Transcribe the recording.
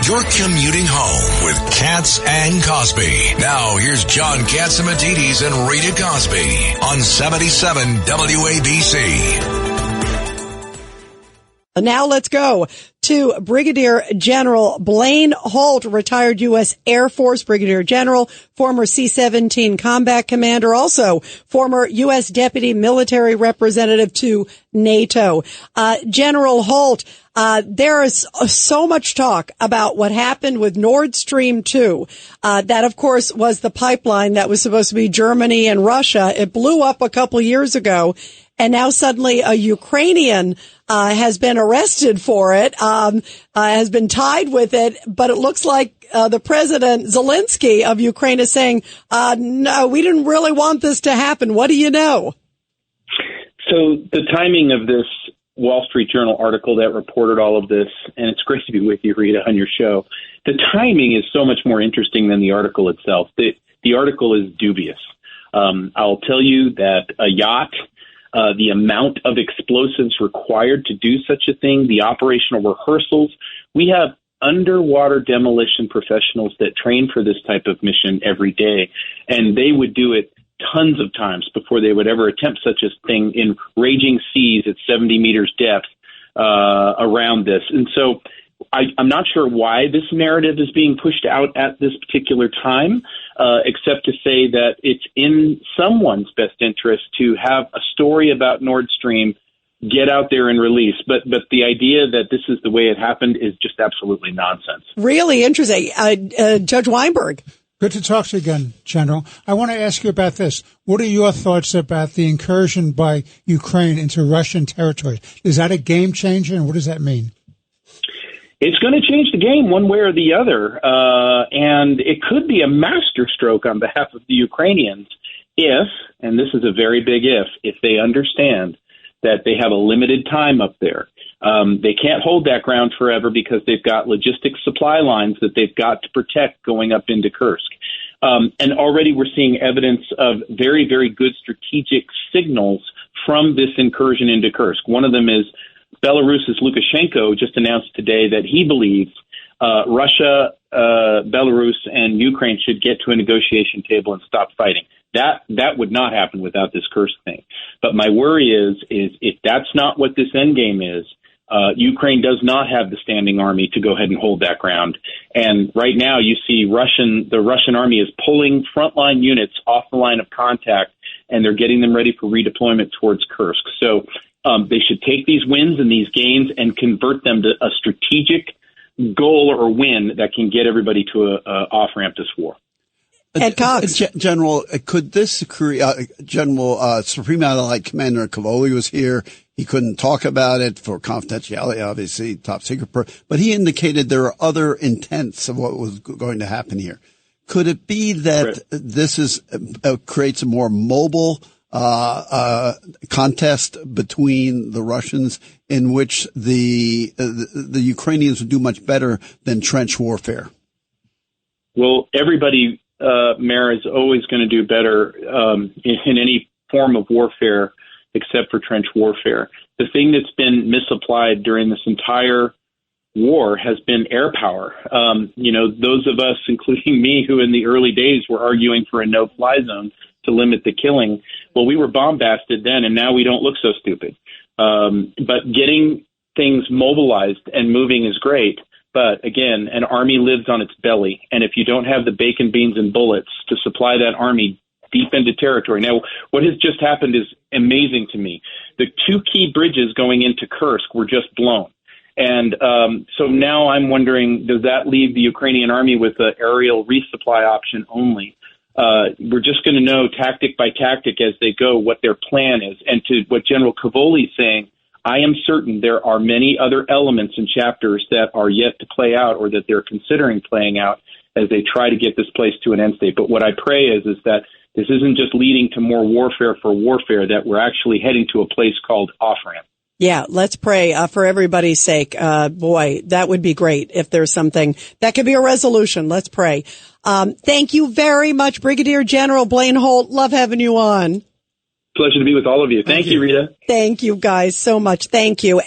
You're commuting home with Katz and Cosby. Now, here's John Catsimatidis and Rita Cosby on 77 WABC. Now let's go to Brigadier General Blaine Holt, retired U.S. Air Force Brigadier General, former C-17 combat commander, also former U.S. Deputy Military Representative to NATO. General Holt, there is so much talk about what happened with Nord Stream 2. That, of course, was the pipeline that was supposed to be Germany and Russia. It blew up a couple years ago. And now suddenly a Ukrainian has been arrested for it, has been tied with it. But it looks like the President Zelensky of Ukraine is saying, no, we didn't really want this to happen. What do you know? So the timing of this Wall Street Journal article that reported all of this, and it's great to be with you, Rita, on your show. The timing is so much more interesting than the article itself. The article is dubious. I'll tell you that a yacht, the amount of explosives required to do such a thing, the operational rehearsals. We have underwater demolition professionals that train for this type of mission every day, and they would do it tons of times before they would ever attempt such a thing in raging seas at 70 meters depth around this. And so I'm not sure why this narrative is being pushed out at this particular time, except to say that it's in someone's best interest to have a story about Nord Stream get out there and release. But the idea that this is the way it happened is just absolutely nonsense. Really interesting. Judge Weinberg. Good to talk to you again, General. I want to ask you about this. What are your thoughts about the incursion by Ukraine into Russian territory? Is that a game changer, and what does that mean? It's going to change the game one way or the other, and it could be a masterstroke on behalf of the Ukrainians if, and this is a very big if they understand that they have a limited time up there. They can't hold that ground forever because they've got logistics supply lines that they've got to protect going up into Kursk. And already we're seeing evidence of very, very good strategic signals from this incursion into Kursk. One of them is Belarus's Lukashenko just announced today that he believes Russia, Belarus, and Ukraine should get to a negotiation table and stop fighting. That would not happen without this Kursk thing. But my worry is if that's not what this endgame is, Ukraine does not have the standing army to go ahead and hold that ground. And right now you see the Russian army is pulling frontline units off the line of contact, and they're getting them ready for redeployment towards Kursk. So they should take these wins and these gains and convert them to a strategic goal or win that can get everybody to a off-ramp this war. Ed Cox. General, could this General Supreme Allied Commander Cavoli was here. He couldn't talk about it for confidentiality, obviously, top secret. But he indicated there are other intents of what was going to happen here. Could it be that this is creates a more mobile contest between the Russians in which the Ukrainians would do much better than trench warfare? Well, everybody, Mayor, is always going to do better in any form of warfare except for trench warfare. The thing that's been misapplied during this entire war has been air power. Those of us, including me, who in the early days were arguing for a no-fly zone to limit the killing, well, we were bombasted then, and now we don't look so stupid. But getting things mobilized and moving is great. But again, an army lives on its belly. And if you don't have the bacon, beans, and bullets to supply that army deep into territory. Now, what has just happened is amazing to me. The two key bridges going into Kursk were just blown. And so now I'm wondering, does that leave the Ukrainian army with an aerial resupply option only? We're just going to know tactic by tactic as they go what their plan is. And to what General Cavoli is saying, I am certain there are many other elements and chapters that are yet to play out or that they're considering playing out as they try to get this place to an end state. But what I pray is that this isn't just leading to more warfare for warfare, that we're actually heading to a place called off-ramp. Yeah, let's pray for everybody's sake. Boy, that would be great if there's something that could be a resolution. Let's pray. Thank you very much, Brigadier General Blaine Holt. Love having you on. Pleasure to be with all of you. Thank you, Rita. Thank you guys so much. Thank you.